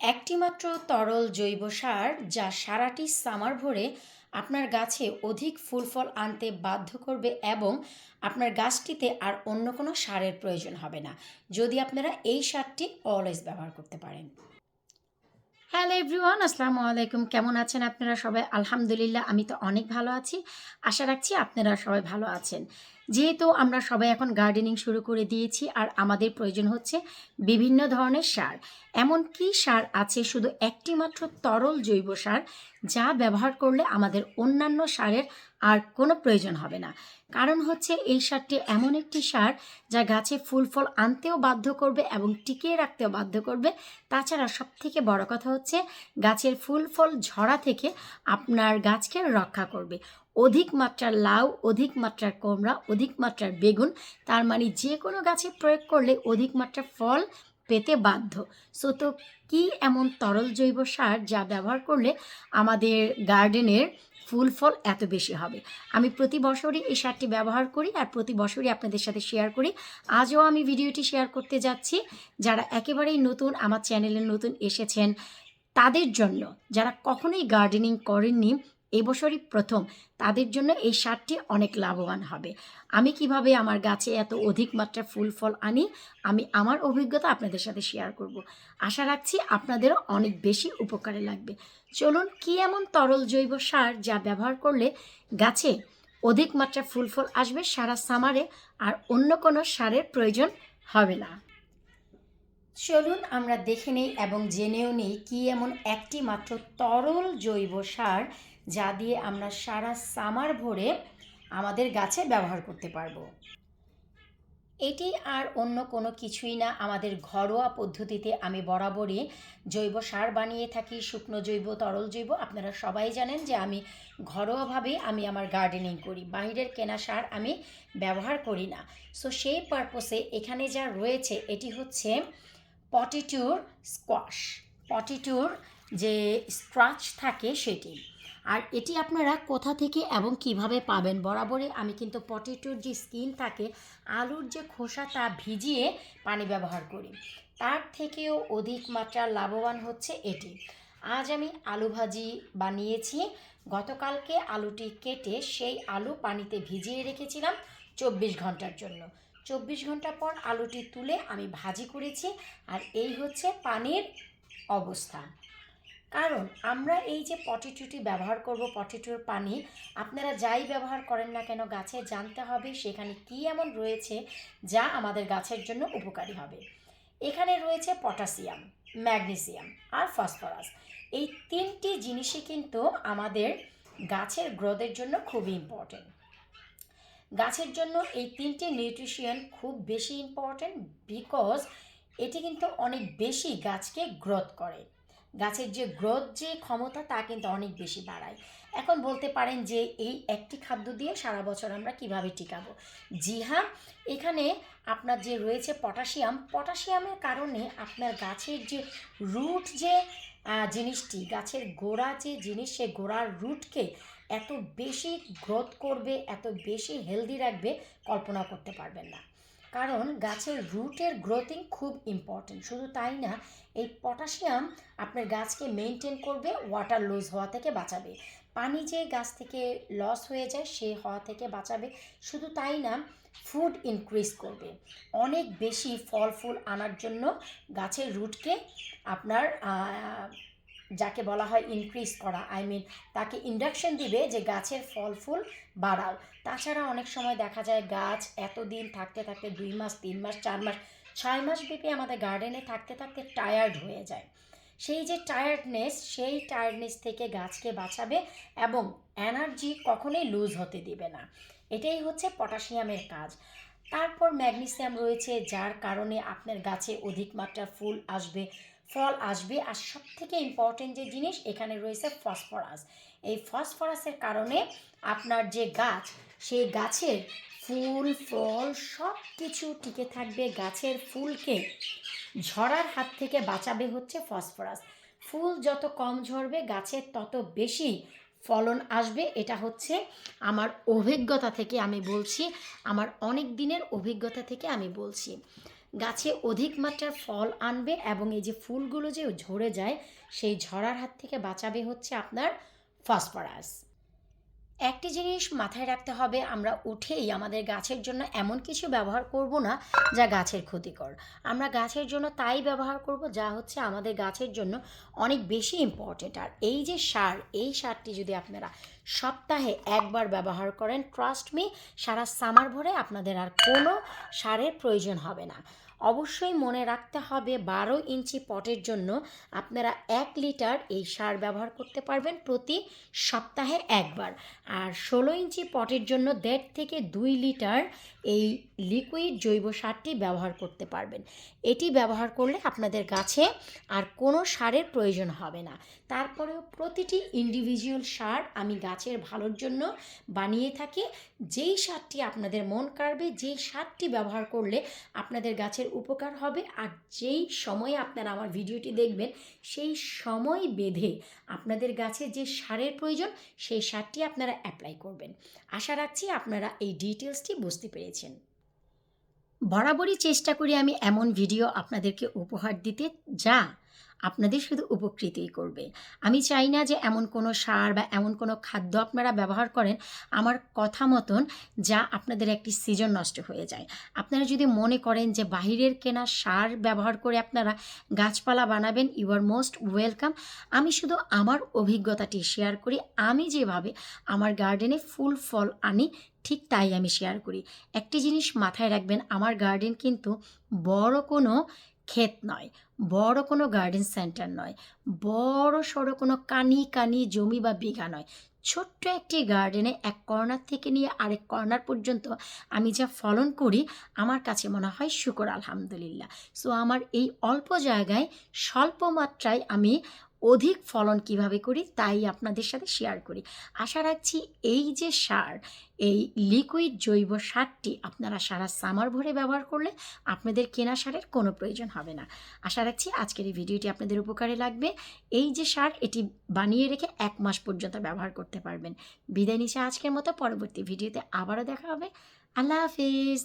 একটিমাত্র তরল জৈব সার যা সারাটি সামার ভরে আপনার গাছে অধিক ফুল ফল আনতে বাধ্য করবে এবং আপনার গাছটিতে আর অন্য কোনো সারের প্রয়োজন হবে না যদি আপনারা এই সারটি অলওয়েজ ব্যবহার করতে পারেন। হ্যালো এভরিওয়ান, আসসালামু আলাইকুম। কেমন আছেন আপনারা সবাই? আলহামদুলিল্লাহ, আমি তো অনেক ভালো আছি। আশা রাখছি আপনারা সবাই ভালো আছেন। যেহেতু আমরা সবাই এখন গার্ডেনিং শুরু করে দিয়েছি আর আমাদের প্রয়োজন হচ্ছে বিভিন্ন ধরনের সার। এমন কি সার আছে শুধু একটি মাত্র তরল জৈব সার যা ব্যবহার করলে আমাদের অন্যান্য সারের আর কোনো প্রয়োজন হবে না। কারণ হচ্ছে এই সারটি এমন একটি সার যা গাছে ফুল ফল আনতেও বাধ্য করবে এবং টিকিয়ে রাখতেও বাধ্য করবে। তাছাড়া সবথেকে বড় কথা হচ্ছে গাছের ফুল ফল ঝরা থেকে আপনার গাছকে রক্ষা করবে। অধিক মাত্রার লাউ, অধিক মাত্রার কুমড়া, অধিক মাত্রার বেগুন, তার মানে যে কোনো গাছে প্রয়োগ করলে অধিক মাত্রার ফল পেতে বাধ্য। তো কি এমন তরল জৈব সার যা ব্যবহার করলে আমাদের গার্ডেনের ফুল ফল এত বেশি হবে? আমি প্রতি বছরই এই সারটি ব্যবহার করি আর প্রতি বছরই আপনাদের সাথে শেয়ার করি। আজও আমি ভিডিওটি শেয়ার করতে যাচ্ছি। যারা একেবারেই নতুন আমার চ্যানেলে নতুন এসেছেন তাদের জন্য, যারা কখনোই গার্ডেনিং করেননি, এবছরই প্রথম, তাদের জন্য এই সারটি অনেক লাভবান হবে। আমি কিভাবে আমার গাছে এত অধিক মাত্রার ফুল ফল আনি, আমি আমার অভিজ্ঞতা আপনাদের সাথে শেয়ার করব। আশা রাখছি আপনাদেরও অনেক বেশি উপকারে লাগবে। চলুন, কি এমন তরল জৈব সার যা ব্যবহার করলে গাছে অধিক মাত্রার ফুল ফল আসবে সারা সামারে আর অন্য কোনো সারের প্রয়োজন হবে না। চলুন আমরা দেখে নেই এবং জেনেও নেই কি এমন একটি মাত্র তরল জৈব সার যা দিয়ে আমরা সারা সামার ভরে আমাদের গাছে ব্যবহার করতে পারবো। এটি আর অন্য কোনো কিছুই না, আমাদের ঘরোয়া পদ্ধতিতে আমি বরাবরই জৈব সার বানিয়ে থাকি। শুকনো জৈব, তরল জৈব, আপনারা সবাই জানেন যে আমি ঘরোয়াভাবেই আমি আমার গার্ডেনিং করি, বাইরের কেনা সার আমি ব্যবহার করি না। সো সেই পারপোসে এখানে যা রয়েছে এটি হচ্ছে পটেটোর স্কোয়াশ, পটেটোর যে স্ট্রাচ থাকে সেটি। আর এটি আপনারা কোথা থেকে এবং কিভাবে পাবেন? বরাবরই আমি কিন্তু পটেটোর যে স্কিন থাকে, আলুর যে খোসা, তা ভিজিয়ে পানি ব্যবহার করি। তার থেকেও অধিক মাত্রার লাভবান হচ্ছে এটি। আজ আমি আলু ভাজি বানিয়েছি। গতকালকে আলুটি কেটে সেই আলু পানিতে ভিজিয়ে রেখেছিলাম 24 ঘন্টার জন্য। 24 ঘন্টা পর আলুটি তুলে আমি ভাজি করেছি। আর এই হচ্ছে পানির অবস্থা। কারণ আমরা এই যে পটেটোটি ব্যবহার করব, পটেটোর পানি, আপনারা যাই ব্যবহার করেন না কেন গাছে জানতে হবে সেখানে কী এমন রয়েছে যা আমাদের গাছের জন্য উপকারী হবে। এখানে রয়েছে পটাশিয়াম, ম্যাগনেসিয়াম আর ফসফরাস। এই তিনটি জিনিসই কিন্তু আমাদের গাছের গ্রোথের জন্য খুবই ইম্পর্টেন্ট। গাছের জন্য এই তিনটি নিউট্রিশন খুব বেশি ইম্পর্টেন্ট, বিকজ এটি কিন্তু অনেক বেশি গাছকে গ্রোথ করে। গাছের যে গ্রোথ যে ক্ষমতা তা কিন্তু অনেক বেশি বাড়ায়। এখন বলতে পারেন যে এই একটি খাদ্য দিয়ে সারা বছর আমরা কিভাবে টিকাবো? জি হ্যাঁ, এখানে আপনার যে রয়েছে পটাশিয়াম, পটাশিয়ামের কারণে আপনার গাছের যে রুট যে জিনিসটি, গাছের গোড়া যে জিনিস, সে গোড়ার রুটকে এত বেশি গ্রোথ করবে, এত বেশি হেলদি রাখবে, কল্পনা করতে পারবেন না। কারণ গাছের রুটের গ্রোথিং খুব ইম্পর্টেন্ট। শুধু তাই না, এই পটাশিয়াম আপনার গাছকে মেনটেন করবে, ওয়াটার লুজ হওয়া থেকে বাঁচাবে, পানি যে গাছ থেকে লস হয়ে যায় সে হওয়া থেকে বাঁচাবে। শুধু তাই না, ফুড ইনক্রিজ করবে, অনেক বেশি ফল ফুল আনার জন্য গাছের রুটকে আপনার যাকে বলা হয় ইনক্রিজ করা, তাকে ইন্ডাকশন দিবে যে গাছের ফল ফুল বাড়াও। তাছাড়া অনেক সময় দেখা যায় গাছ এতদিন থাকতে থাকতে 2 মাস, 3 মাস, 4 মাস, 6 মাস ব্যাপী আমাদের গার্ডেনে থাকতে থাকতে টায়ার্ড হয়ে যায়। সেই যে টায়ার্ডনেস, সেই টায়ার্ডনেস থেকে গাছকে বাঁচাবে এবং এনার্জি কখনোই লুজ হতে দিবে না। এটাই হচ্ছে পটাশিয়ামের কাজ। তারপর ম্যাগনেসিয়াম রয়েছে, যার কারণে আপনার গাছে অধিক মাত্রার ফুল আসবে, ফল আসবে। আর সবথেকে ইম্পর্টেন্ট যে জিনিস এখানে রয়েছে ফসফরাস। এই ফসফরাসের কারণে আপনার যে গাছ, সেই গাছের ফুল ফল সব কিছু টিকে থাকবে। গাছের ফুলকে ঝরার হাত থেকে বাঁচাবে হচ্ছে ফসফরাস। ফুল যত কম ঝরবে গাছের তত বেশি ফলন আসবে। এটা হচ্ছে আমার অভিজ্ঞতা থেকে আমি বলছি, আমার অনেক দিনের অভিজ্ঞতা থেকে আমি বলছি। গাছে অধিক মাত্রার ফল আনবে এবং এই যে ফুলগুলো যে ঝরে যায় সেই ঝরার হাত থেকে বাঁচাবে হচ্ছে আপনার ফসফরাস। একটি জিনিস মাথায় রাখতে হবে, আমরা উঠেই আমাদের গাছের জন্য এমন কিছু ব্যবহার করব না যা গাছের ক্ষতিকর। আমরা গাছের জন্য তাই ব্যবহার করব যা হচ্ছে আমাদের গাছের জন্য অনেক বেশি ইম্পর্টেন্ট। আর এই যে সার, এই সারটি যদি আপনারা সপ্তাহে একবার ব্যবহার করেন, ট্রাস্ট মি, সারা সামার ভরে আপনাদের আর কোনো সারের প্রয়োজন হবে না। অবশ্যই মনে রাখতে হবে 12 ইঞ্চি পটের জন্য আপনারা 1 লিটার এই সার ব্যবহার করতে পারবেন প্রতি সপ্তাহে একবার। আর 16 ইঞ্চি পটের জন্য 1.5 থেকে 2 লিটার এই লিকুইড জৈব সারটি ব্যবহার করতে পারবেন। এটি ব্যবহার করলে আপনাদের গাছে আর কোনো সারের প্রয়োজন হবে না। তারপরেও প্রতিটি ইন্ডিভিজুয়াল সার আমি গাছের ভালোর জন্য বানিয়ে থাকি। যেই সারটি আপনাদের মন কাড়বে, যেই সারটি ব্যবহার করলে আপনাদের গাছের উপকার হবে, আর যেই সময়ে আপনারা আমার ভিডিওটি দেখবেন সেই সময় বেঁধে আপনাদের গাছে যে সারের প্রয়োজন সেই সারটি আপনারা অ্যাপ্লাই করবেন। আশা রাখছি আপনারা এই ডিটেলসটি বুঝতে পেরেছেন। বরাবরই চেষ্টা করি আমি এমন ভিডিও আপনাদেরকে উপহার দিতে যা আপনাদের শুধু উপকৃতই করবে। আমি চাই না যে এমন কোনো সার বা এমন কোনো খাদ্য আপনারা ব্যবহার করেন আমার কথা মতন যা আপনাদের একটি সিজন নষ্ট হয়ে যায়। আপনারা যদি মনে করেন যে বাহিরের কেনা সার ব্যবহার করে আপনারা গাছপালা বানাবেন, ইউ আর মোস্ট ওয়েলকাম। আমি শুধু আমার অভিজ্ঞতাটি শেয়ার করি। আমি যেভাবে আমার গার্ডেনে ফুল ফল আনি ঠিক তাই আমি শেয়ার করি। একটি জিনিস মাথায় রাখবেন, আমার গার্ডেন কিন্তু বড় কোনো ক্ষেত নয়, বড় কোনো গার্ডেন সেন্টার নয়, বড় সড়ো কোনো কানি জমি বা বিঘা নয়। ছোট্ট একটি গার্ডেনে এক কর্নার থেকে নিয়ে আরেক কর্নার পর্যন্ত আমি যা ফলন করি আমার কাছে মনে হয় শুকর আলহামদুলিল্লাহ। সো আমার এই অল্প জায়গায় স্বল্প মাত্রায় আমি অধিক ফলন কিভাবে করি তাই আপনাদের সাথে শেয়ার করি। আশা রাখছি এই যে সার, এই লিকুইড জৈব সারটি আপনারা সারা সামার ভরে ব্যবহার করলে আপনাদের কেনা সারের কোনো প্রয়োজন হবে না। আশা রাখছি আজকের এই ভিডিওটি আপনাদের উপকারে লাগবে। এই যে সার, এটি বানিয়ে রেখে 1 মাস পর্যন্ত ব্যবহার করতে পারবেন। বিদায় নিচ্ছি আজকের মতো, পরবর্তী ভিডিওতে আবারও দেখা হবে। আল্লাহ হাফিজ।